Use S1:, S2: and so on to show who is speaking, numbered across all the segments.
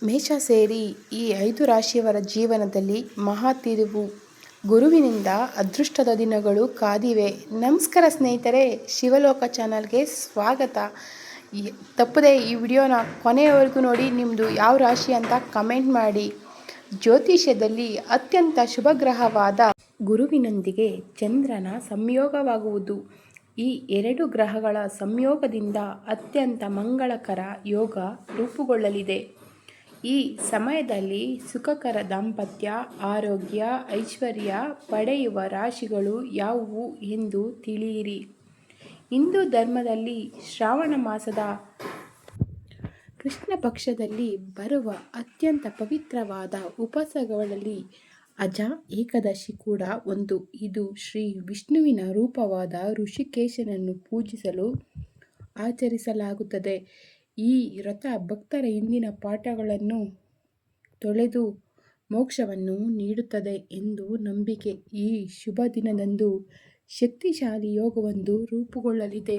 S1: ಮೇಷ ಸೇರಿ ಈ 5 ರಾಶಿಯವರ ಜೀವನದಲ್ಲಿ ಮಹಾ ತಿರುವು. ಗುರುವಿನಿಂದ ಅದೃಷ್ಟದ ದಿನಗಳು ಕಾದಿವೆ. ನಮಸ್ಕಾರ ಸ್ನೇಹಿತರೆ, ಶಿವಲೋಕ ಚಾನಲ್ಗೆ ಸ್ವಾಗತ. ತಪ್ಪದೆ ಈ ವಿಡಿಯೋನ ಕೊನೆಯವರೆಗೂ ನೋಡಿ. ನಿಮ್ಮದು ಯಾವ ರಾಶಿ ಅಂತ ಕಮೆಂಟ್ ಮಾಡಿ. ಜ್ಯೋತಿಷ್ಯದಲ್ಲಿ ಅತ್ಯಂತ ಶುಭ ಗ್ರಹವಾದ ಗುರುವಿನೊಂದಿಗೆ ಚಂದ್ರನ ಸಂಯೋಗವಾಗುವುದು. ಈ 2 ಗ್ರಹಗಳ ಸಂಯೋಗದಿಂದ ಅತ್ಯಂತ ಮಂಗಳಕರ ಯೋಗ ರೂಪುಗೊಳ್ಳಲಿದೆ. ಈ ಸಮಯದಲ್ಲಿ ಸುಖಕರ ದಾಂಪತ್ಯ, ಆರೋಗ್ಯ, ಐಶ್ವರ್ಯ ಪಡೆಯುವ ರಾಶಿಗಳು ಯಾವುವು ಎಂದು ತಿಳಿಯಿರಿ. ಹಿಂದೂ ಧರ್ಮದಲ್ಲಿ ಶ್ರಾವಣ ಮಾಸದ ಕೃಷ್ಣ ಪಕ್ಷದಲ್ಲಿ ಬರುವ ಅತ್ಯಂತ ಪವಿತ್ರವಾದ ಉಪವಾಸಗಳಲ್ಲಿ ಅಜ ಏಕಾದಶಿ ಕೂಡ ಒಂದು. ಇದು ಶ್ರೀ ವಿಷ್ಣುವಿನ ರೂಪವಾದ ಋಷಿಕೇಶನನ್ನು ಪೂಜಿಸಲು ಆಚರಿಸಲಾಗುತ್ತದೆ. ಈ ವ್ರತ ಭಕ್ತರ ಹಿಂದಿನ ಪಾಪಗಳನ್ನು ತೊಳೆದು ಮೋಕ್ಷವನ್ನು ನೀಡುತ್ತದೆ ಎಂದು ನಂಬಿಕೆ. ಈ ಶುಭ ದಿನದಂದು ಶಕ್ತಿಶಾಲಿ ಯೋಗವೊಂದು ರೂಪುಗೊಳ್ಳಲಿದೆ.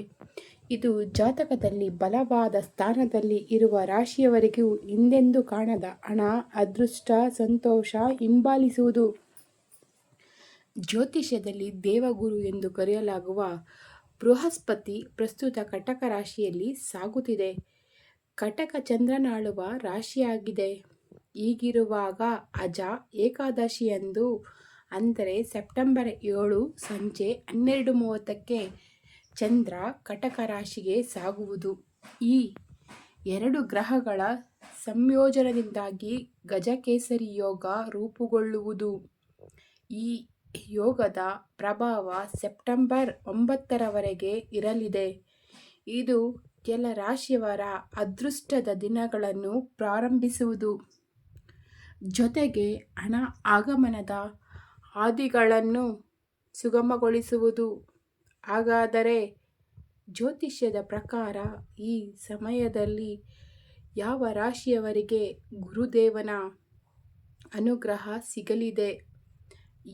S1: ಇದು ಜಾತಕದಲ್ಲಿ ಬಲವಾದ ಸ್ಥಾನದಲ್ಲಿ ಇರುವ ರಾಶಿಯವರಿಗೂ ಹಿಂದೆಂದೂ ಕಾಣದ ಹಣ, ಅದೃಷ್ಟ, ಸಂತೋಷ ಹಿಂಬಾಲಿಸುವುದು. ಜ್ಯೋತಿಷ್ಯದಲ್ಲಿ ದೇವಗುರು ಎಂದು ಕರೆಯಲಾಗುವ ಬೃಹಸ್ಪತಿ ಪ್ರಸ್ತುತ ಕಟಕ ರಾಶಿಯಲ್ಲಿ ಸಾಗುತ್ತಿದೆ. ಕಟಕ ಚಂದ್ರನಾಳುವ ರಾಶಿಯಾಗಿದೆ. ಹೀಗಿರುವಾಗ ಅಜ ಏಕಾದಶಿಯಂದು, ಅಂದರೆ ಸೆಪ್ಟೆಂಬರ್ 7 ಸಂಜೆ 12:30ಕ್ಕೆ ಚಂದ್ರ ಕಟಕ ರಾಶಿಗೆ ಸಾಗುವುದು. ಈ 2 ಗ್ರಹಗಳ ಸಂಯೋಜನದಿಂದಾಗಿ ಗಜಕೇಸರಿ ಯೋಗ ರೂಪುಗೊಳ್ಳುವುದು. ಈ ಯೋಗದ ಪ್ರಭಾವ ಸೆಪ್ಟೆಂಬರ್ 9ರವರೆಗೆ ಇರಲಿದೆ. ಇದು ಕೆಲ ರಾಶಿಯವರ ಅದೃಷ್ಟದ ದಿನಗಳನ್ನು ಪ್ರಾರಂಭಿಸುವುದು. ಜೊತೆಗೆ ಹಣ ಆಗಮನದ ಹಾದಿಗಳನ್ನು ಸುಗಮಗೊಳಿಸುವುದು. ಹಾಗಾದರೆ ಜ್ಯೋತಿಷ್ಯದ ಪ್ರಕಾರ ಈ ಸಮಯದಲ್ಲಿ ಯಾವ ರಾಶಿಯವರಿಗೆ ಗುರುದೇವನ ಅನುಗ್ರಹ ಸಿಗಲಿದೆ,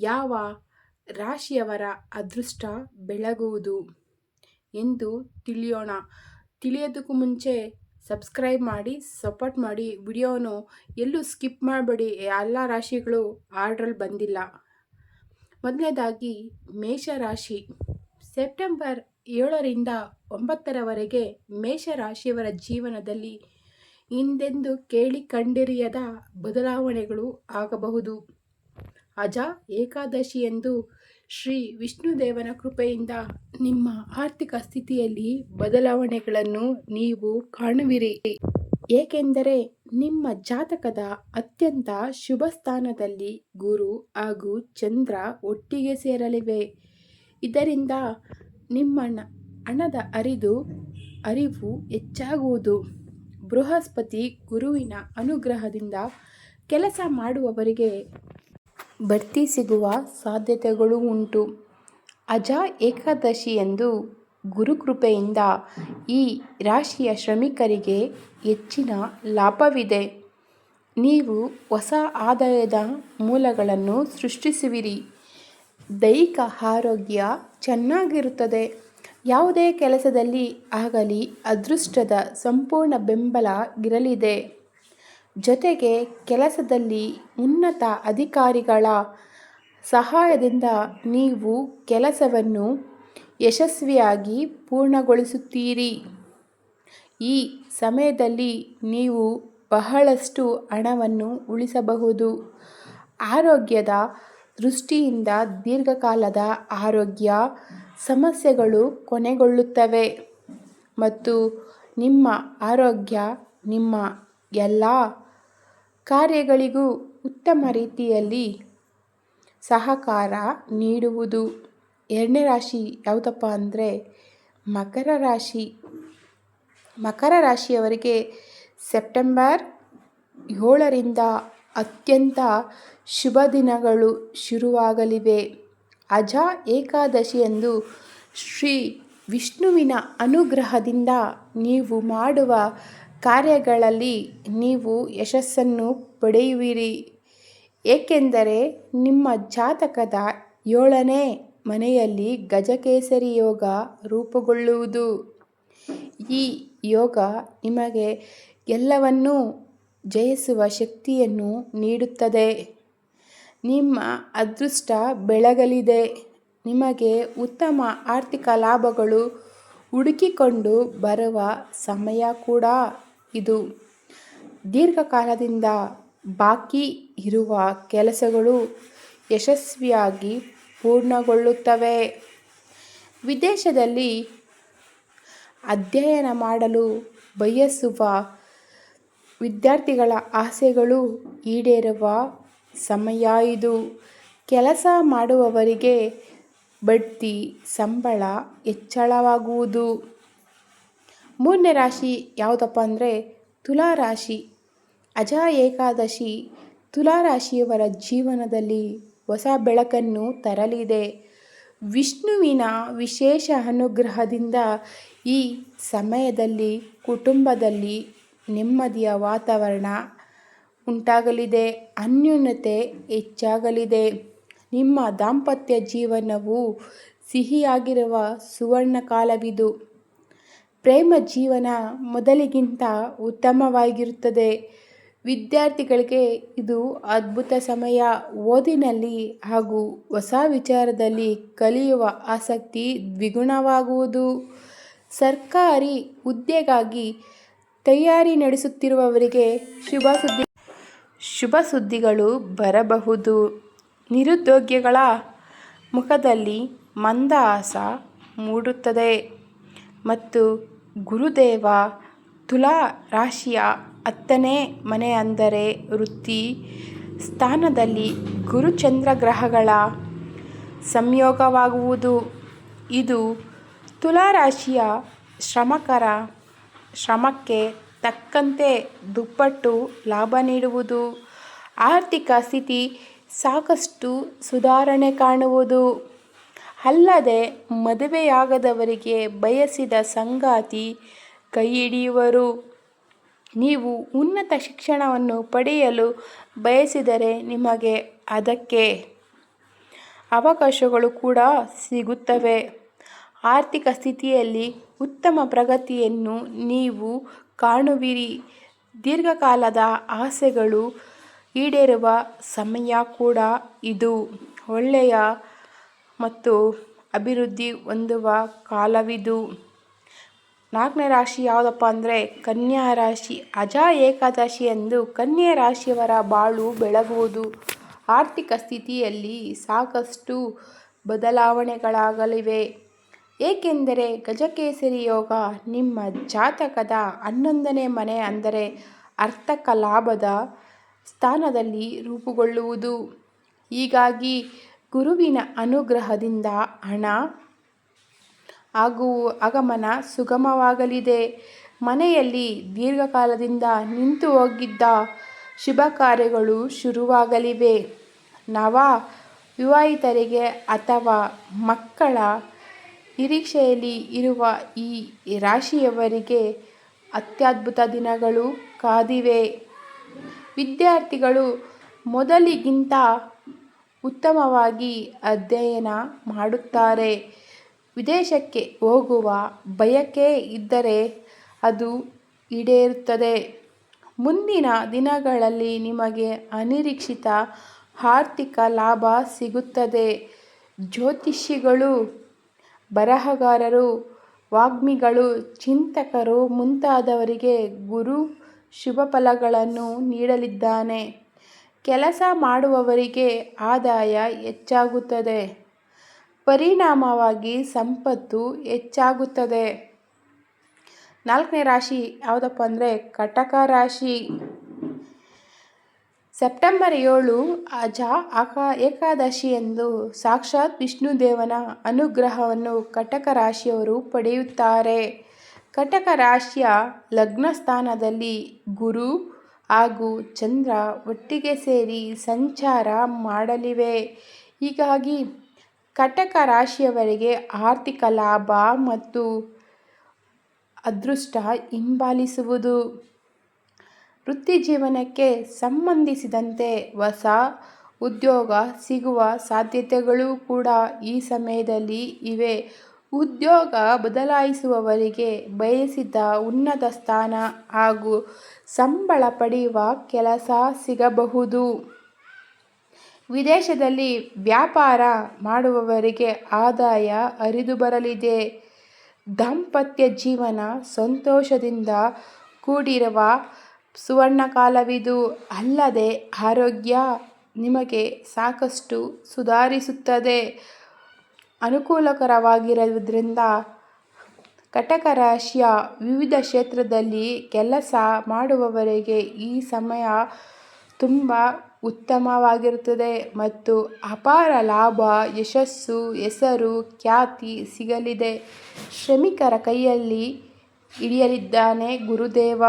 S1: ಯಾವ ರಾಶಿಯವರ ಅದೃಷ್ಟ ಬೆಳಗುವುದು ಎಂದು ತಿಳಿಯೋಣ. ತಿಳಿಯೋದಕ್ಕೂ ಮುಂಚೆ ಸಬ್ಸ್ಕ್ರೈಬ್ ಮಾಡಿ, ಸಪೋರ್ಟ್ ಮಾಡಿ. ವಿಡಿಯೋನು ಎಲ್ಲೂ ಸ್ಕಿಪ್ ಮಾಡಬೇಡಿ. ಎಲ್ಲ ರಾಶಿಗಳು ಆರ್ಡ್ರಲ್ಲಿ ಬಂದಿಲ್ಲ. ಮೊದಲನೇದಾಗಿ ಮೇಷರಾಶಿ. ಸೆಪ್ಟೆಂಬರ್ 7ರಿಂದ 9ರವರೆಗೆ ಮೇಷರಾಶಿಯವರ ಜೀವನದಲ್ಲಿ ಹಿಂದೆಂದೂ ಕೇಳಿ ಕಂಡಿರಿಯದ ಬದಲಾವಣೆಗಳು ಆಗಬಹುದು. ಅಜ ಏಕಾದಶಿಯಂದು ಶ್ರೀ ವಿಷ್ಣುದೇವನ ಕೃಪೆಯಿಂದ ನಿಮ್ಮ ಆರ್ಥಿಕ ಸ್ಥಿತಿಯಲ್ಲಿ ಬದಲಾವಣೆಗಳನ್ನು ನೀವು ಕಾಣುವಿರಿ. ಏಕೆಂದರೆ ನಿಮ್ಮ ಜಾತಕದ ಅತ್ಯಂತ ಶುಭ ಸ್ಥಾನದಲ್ಲಿ ಗುರು ಹಾಗೂ ಚಂದ್ರ ಒಟ್ಟಿಗೆ ಸೇರಲಿವೆ. ಇದರಿಂದ ನಿಮ್ಮ ಹಣದ ಅರಿವು ಹೆಚ್ಚಾಗುವುದು. ಬೃಹಸ್ಪತಿ ಗುರುವಿನ ಅನುಗ್ರಹದಿಂದ ಕೆಲಸ ಮಾಡುವವರಿಗೆ ಬಡ್ತಿ ಸಿಗುವ ಸಾಧ್ಯತೆಗಳು ಉಂಟು. ಅಜ ಏಕಾದಶಿಯಂದು ಗುರುಕೃಪೆಯಿಂದ ಈ ರಾಶಿಯ ಶ್ರಮಿಕರಿಗೆ ಹೆಚ್ಚಿನ ಲಾಭವಿದೆ. ನೀವು ಹೊಸ ಆದಾಯದ ಮೂಲಗಳನ್ನು ಸೃಷ್ಟಿಸುವಿರಿ. ದೈಹಿಕ ಆರೋಗ್ಯ ಚೆನ್ನಾಗಿರುತ್ತದೆ. ಯಾವುದೇ ಕೆಲಸದಲ್ಲಿ ಆಗಲಿ ಅದೃಷ್ಟದ ಸಂಪೂರ್ಣ ಬೆಂಬಲ ಇರಲಿದೆ. ಜೊತೆಗೆ ಕೆಲಸದಲ್ಲಿ ಉನ್ನತ ಅಧಿಕಾರಿಗಳ ಸಹಾಯದಿಂದ ನೀವು ಕೆಲಸವನ್ನು ಯಶಸ್ವಿಯಾಗಿ ಪೂರ್ಣಗೊಳಿಸುತ್ತೀರಿ. ಈ ಸಮಯದಲ್ಲಿ ನೀವು ಬಹಳಷ್ಟು ಹಣವನ್ನು ಉಳಿಸಬಹುದು. ಆರೋಗ್ಯದ ದೃಷ್ಟಿಯಿಂದ ದೀರ್ಘಕಾಲದ ಆರೋಗ್ಯ ಸಮಸ್ಯೆಗಳು ಕೊನೆಗೊಳ್ಳುತ್ತವೆ ಮತ್ತು ನಿಮ್ಮ ಆರೋಗ್ಯ ನಿಮ್ಮ ಎಲ್ಲ ಕಾರ್ಯಗಳಿಗೂ ಉತ್ತಮ ರೀತಿಯಲ್ಲಿ ಸಹಕಾರ ನೀಡುವುದು. 2ನೇ ರಾಶಿ ಯಾವುದಪ್ಪ ಅಂದರೆ ಮಕರ ರಾಶಿ. ಮಕರ ರಾಶಿಯವರಿಗೆ ಸೆಪ್ಟೆಂಬರ್ 7ರಿಂದ ಅತ್ಯಂತ ಶುಭ ದಿನಗಳು ಶುರುವಾಗಲಿವೆ. ಅಜ ಏಕಾದಶಿಯಂದು ಶ್ರೀ ವಿಷ್ಣುವಿನ ಅನುಗ್ರಹದಿಂದ ನೀವು ಮಾಡುವ ಕಾರ್ಯಗಳಲ್ಲಿ ನೀವು ಯಶಸ್ಸನ್ನು ಪಡೆಯುವಿರಿ. ಏಕೆಂದರೆ ನಿಮ್ಮ ಜಾತಕದ 7ನೇ ಮನೆಯಲ್ಲಿ ಗಜಕೇಸರಿ ಯೋಗ ರೂಪುಗೊಳ್ಳುವುದು. ಈ ಯೋಗ ನಿಮಗೆ ಎಲ್ಲವನ್ನೂ ಜಯಿಸುವ ಶಕ್ತಿಯನ್ನು ನೀಡುತ್ತದೆ. ನಿಮ್ಮ ಅದೃಷ್ಟ ಬೆಳಗಲಿದೆ. ನಿಮಗೆ ಉತ್ತಮ ಆರ್ಥಿಕ ಲಾಭಗಳು ಹುಡುಕಿಕೊಂಡು ಬರುವ ಸಮಯ ಕೂಡ ಇದು. ದೀರ್ಘಕಾಲದಿಂದ ಬಾಕಿ ಇರುವ ಕೆಲಸಗಳು ಯಶಸ್ವಿಯಾಗಿ ಪೂರ್ಣಗೊಳ್ಳುತ್ತವೆ. ವಿದೇಶದಲ್ಲಿ ಅಧ್ಯಯನ ಮಾಡಲು ಬಯಸುವ ವಿದ್ಯಾರ್ಥಿಗಳ ಆಸೆಗಳು ಈಡೇರುವ ಸಮಯ ಇದು. ಕೆಲಸ ಮಾಡುವವರಿಗೆ ಬಡ್ತಿ, ಸಂಬಳ ಹೆಚ್ಚಳವಾಗುವುದು. ಮೂರನೇ ರಾಶಿ ಯಾವುದಪ್ಪ ಅಂದರೆ ತುಲಾ ರಾಶಿ. ಅಜ ಏಕಾದಶಿ ತುಲಾ ರಾಶಿಯವರ ಜೀವನದಲ್ಲಿ ಹೊಸ ಬೆಳಕನ್ನು ತರಲಿದೆ. ವಿಷ್ಣುವಿನ ವಿಶೇಷ ಅನುಗ್ರಹದಿಂದ ಈ ಸಮಯದಲ್ಲಿ ಕುಟುಂಬದಲ್ಲಿ ನೆಮ್ಮದಿಯ ವಾತಾವರಣ ಉಂಟಾಗಲಿದೆ. ಅನ್ಯೋನ್ಯತೆ ಹೆಚ್ಚಾಗಲಿದೆ. ನಿಮ್ಮ ದಾಂಪತ್ಯ ಜೀವನವು ಸಿಹಿಯಾಗಿರುವ ಸುವರ್ಣ ಕಾಲವಿದು. ಪ್ರೇಮ ಜೀವನ ಮೊದಲಿಗಿಂತ ಉತ್ತಮವಾಗಿರುತ್ತದೆ. ವಿದ್ಯಾರ್ಥಿಗಳಿಗೆ ಇದು ಅದ್ಭುತ ಸಮಯ. ಓದಿನಲ್ಲಿ ಹಾಗೂ ಹೊಸ ವಿಚಾರದಲ್ಲಿ ಕಲಿಯುವ ಆಸಕ್ತಿ ದ್ವಿಗುಣವಾಗುವುದು. ಸರ್ಕಾರಿ ಹುದ್ದೆಗಾಗಿ ತಯಾರಿ ನಡೆಸುತ್ತಿರುವವರಿಗೆ ಶುಭ ಸುದ್ದಿಗಳು ಬರಬಹುದು. ನಿರುದ್ಯೋಗಿಗಳ ಮುಖದಲ್ಲಿ ಮಂದಹಾಸ ಮೂಡುತ್ತದೆ. ಮತ್ತು ಗುರುದೇವ ತುಲಾ ರಾಶಿಯ 10ನೇ ಮನೆ ಅಂದರೆ ವೃತ್ತಿ ಸ್ಥಾನದಲ್ಲಿ ಗುರು ಚಂದ್ರ ಗ್ರಹಗಳ ಸಂಯೋಗವಾಗುವುದು. ಇದು ತುಲಾ ರಾಶಿಯ ಶ್ರಮಕ್ಕೆ ತಕ್ಕಂತೆ ದುಪ್ಪಟ್ಟು ಲಾಭ ನೀಡುವುದು. ಆರ್ಥಿಕ ಸ್ಥಿತಿ ಸಾಕಷ್ಟು ಸುಧಾರಣೆ ಕಾಣುವುದು. ಅಲ್ಲದೆ ಮದುವೆಯಾಗದವರಿಗೆ ಬಯಸಿದ ಸಂಗಾತಿ ಕೈಹಿಡಿಯುವರು. ನೀವು ಉನ್ನತ ಶಿಕ್ಷಣವನ್ನು ಪಡೆಯಲು ಬಯಸಿದರೆ ನಿಮಗೆ ಅದಕ್ಕೆ ಅವಕಾಶಗಳು ಕೂಡ ಸಿಗುತ್ತವೆ. ಆರ್ಥಿಕ ಸ್ಥಿತಿಯಲ್ಲಿ ಉತ್ತಮ ಪ್ರಗತಿಯನ್ನು ನೀವು ಕಾಣುವಿರಿ. ದೀರ್ಘಕಾಲದ ಆಸೆಗಳು ಈಡೇರುವ ಸಮಯ ಕೂಡ ಇದು. ಒಳ್ಳೆಯ ಮತ್ತು ಅಭಿವೃದ್ಧಿ ಹೊಂದುವ ಕಾಲವಿದು. 4ನೇ ರಾಶಿ ಯಾವುದಪ್ಪ ಅಂದರೆ ಕನ್ಯಾ ರಾಶಿ. ಅಜ ಏಕಾದಶಿ ಎಂದು ಕನ್ಯಾ ರಾಶಿಯವರ ಬಾಳು ಬೆಳಗುವುದು. ಆರ್ಥಿಕ ಸ್ಥಿತಿಯಲ್ಲಿ ಸಾಕಷ್ಟು ಬದಲಾವಣೆಗಳಾಗಲಿವೆ. ಏಕೆಂದರೆ ಗಜಕೇಸರಿ ಯೋಗ ನಿಮ್ಮ ಜಾತಕದ 11ನೇ ಮನೆ ಅಂದರೆ ಆರ್ಥಿಕ ಲಾಭದ ಸ್ಥಾನದಲ್ಲಿ ರೂಪುಗೊಳ್ಳುವುದು. ಹೀಗಾಗಿ ಗುರುವಿನ ಅನುಗ್ರಹದಿಂದ ಹಣ ಆಗಮನ ಸುಗಮವಾಗಲಿದೆ. ಮನೆಯಲ್ಲಿ ದೀರ್ಘಕಾಲದಿಂದ ನಿಂತು ಹೋಗಿದ್ದ ಶುಭ ಕಾರ್ಯಗಳು ಶುರುವಾಗಲಿವೆ. ನವ ವಿವಾಹಿತರಿಗೆ ಅಥವಾ ಮಕ್ಕಳ ನಿರೀಕ್ಷೆಯಲ್ಲಿ ಇರುವ ಈ ರಾಶಿಯವರಿಗೆ ಅತ್ಯದ್ಭುತ ದಿನಗಳು ಕಾದಿವೆ. ವಿದ್ಯಾರ್ಥಿಗಳು ಮೊದಲಿಗಿಂತ ಉತ್ತಮವಾಗಿ ಅಧ್ಯಯನ ಮಾಡುತ್ತಾರೆ. ವಿದೇಶಕ್ಕೆ ಹೋಗುವ ಬಯಕೆ ಇದ್ದರೆ ಅದು ಈಡೇರುತ್ತದೆ. ಮುಂದಿನ ದಿನಗಳಲ್ಲಿ ನಿಮಗೆ ಅನಿರೀಕ್ಷಿತ ಆರ್ಥಿಕ ಲಾಭ ಸಿಗುತ್ತದೆ. ಜ್ಯೋತಿಷಿಗಳು, ಬರಹಗಾರರು, ವಾಗ್ಮಿಗಳು, ಚಿಂತಕರು ಮುಂತಾದವರಿಗೆ ಗುರು ಶುಭ ಫಲಗಳನ್ನು ನೀಡಲಿದ್ದಾನೆ. ಕೆಲಸ ಮಾಡುವವರಿಗೆ ಆದಾಯ ಹೆಚ್ಚಾಗುತ್ತದೆ. ಪರಿಣಾಮವಾಗಿ ಸಂಪತ್ತು ಹೆಚ್ಚಾಗುತ್ತದೆ. 4ನೇ ರಾಶಿ ಯಾವುದಪ್ಪ ಅಂದರೆ ಕಟಕ ರಾಶಿ. ಸೆಪ್ಟೆಂಬರ್ 7 ಅಜ ಏಕಾದಶಿಯಂದು ಸಾಕ್ಷಾತ್ ವಿಷ್ಣುದೇವನ ಅನುಗ್ರಹವನ್ನು ಕಟಕ ರಾಶಿಯವರು ಪಡೆಯುತ್ತಾರೆ. ಕಟಕ ರಾಶಿಯ ಲಗ್ನ ಸ್ಥಾನದಲ್ಲಿ ಗುರು ಹಾಗೂ ಚಂದ್ರ ಒಟ್ಟಿಗೆ ಸೇರಿ ಸಂಚಾರ ಮಾಡಲಿವೆ. ಹೀಗಾಗಿ ಕಟಕ ರಾಶಿಯವರಿಗೆ ಆರ್ಥಿಕ ಲಾಭ ಮತ್ತು ಅದೃಷ್ಟ ಹಿಂಬಾಲಿಸುವುದು. ವೃತ್ತಿ ಜೀವನಕ್ಕೆ ಸಂಬಂಧಿಸಿದಂತೆ ಹೊಸ ಉದ್ಯೋಗ ಸಿಗುವ ಸಾಧ್ಯತೆಗಳು ಕೂಡ ಈ ಸಮಯದಲ್ಲಿ ಇವೆ. ಉದ್ಯೋಗ ಬದಲಾಯಿಸುವವರಿಗೆ ಬಯಸಿದ ಉನ್ನತ ಸ್ಥಾನ ಹಾಗೂ ಸಂಬಳ ಪಡೆಯುವ ಕೆಲಸ ಸಿಗಬಹುದು. ವಿದೇಶದಲ್ಲಿ ವ್ಯಾಪಾರ ಮಾಡುವವರಿಗೆ ಆದಾಯ ಹರಿದು ಬರಲಿದೆ. ದಾಂಪತ್ಯ ಜೀವನ ಸಂತೋಷದಿಂದ ಕೂಡಿರುವ ಸುವರ್ಣಕಾಲವಿದು. ಅಲ್ಲದೆ ಆರೋಗ್ಯ ನಿಮಗೆ ಸಾಕಷ್ಟು ಸುಧಾರಿಸುತ್ತದೆ. ಅನುಕೂಲಕರವಾಗಿರುವುದರಿಂದ ಕಟಕ ರಾಶಿಯ ವಿವಿಧ ಕ್ಷೇತ್ರದಲ್ಲಿ ಕೆಲಸ ಮಾಡುವವರಿಗೆ ಈ ಸಮಯ ತುಂಬ ಉತ್ತಮವಾಗಿರುತ್ತದೆ ಮತ್ತು ಅಪಾರ ಲಾಭ, ಯಶಸ್ಸು, ಹೆಸರು, ಖ್ಯಾತಿ ಸಿಗಲಿದೆ. ಶ್ರಮಿಕರ ಕೈಯಲ್ಲಿ ಹಿಡಿಯಲಿದ್ದಾನೆ ಗುರುದೇವ.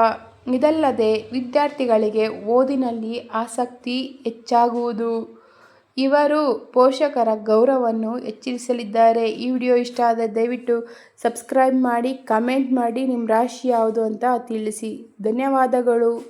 S1: ಇದಲ್ಲದೆ ವಿದ್ಯಾರ್ಥಿಗಳಿಗೆ ಓದಿನಲ್ಲಿ ಆಸಕ್ತಿ ಹೆಚ್ಚಾಗುವುದು. ಇವರು ಪೋಷಕರ ಗೌರವವನ್ನು ಹೆಚ್ಚಿಸಲಿದ್ದಾರೆ. ಈ ವಿಡಿಯೋ ಇಷ್ಟ ಆದರೆ ದಯವಿಟ್ಟು ಸಬ್ಸ್ಕ್ರೈಬ್ ಮಾಡಿ, ಕಮೆಂಟ್ ಮಾಡಿ, ನಿಮ್ಮ ರಾಶಿ ಯಾವುದು ಅಂತ ತಿಳಿಸಿ. ಧನ್ಯವಾದಗಳು.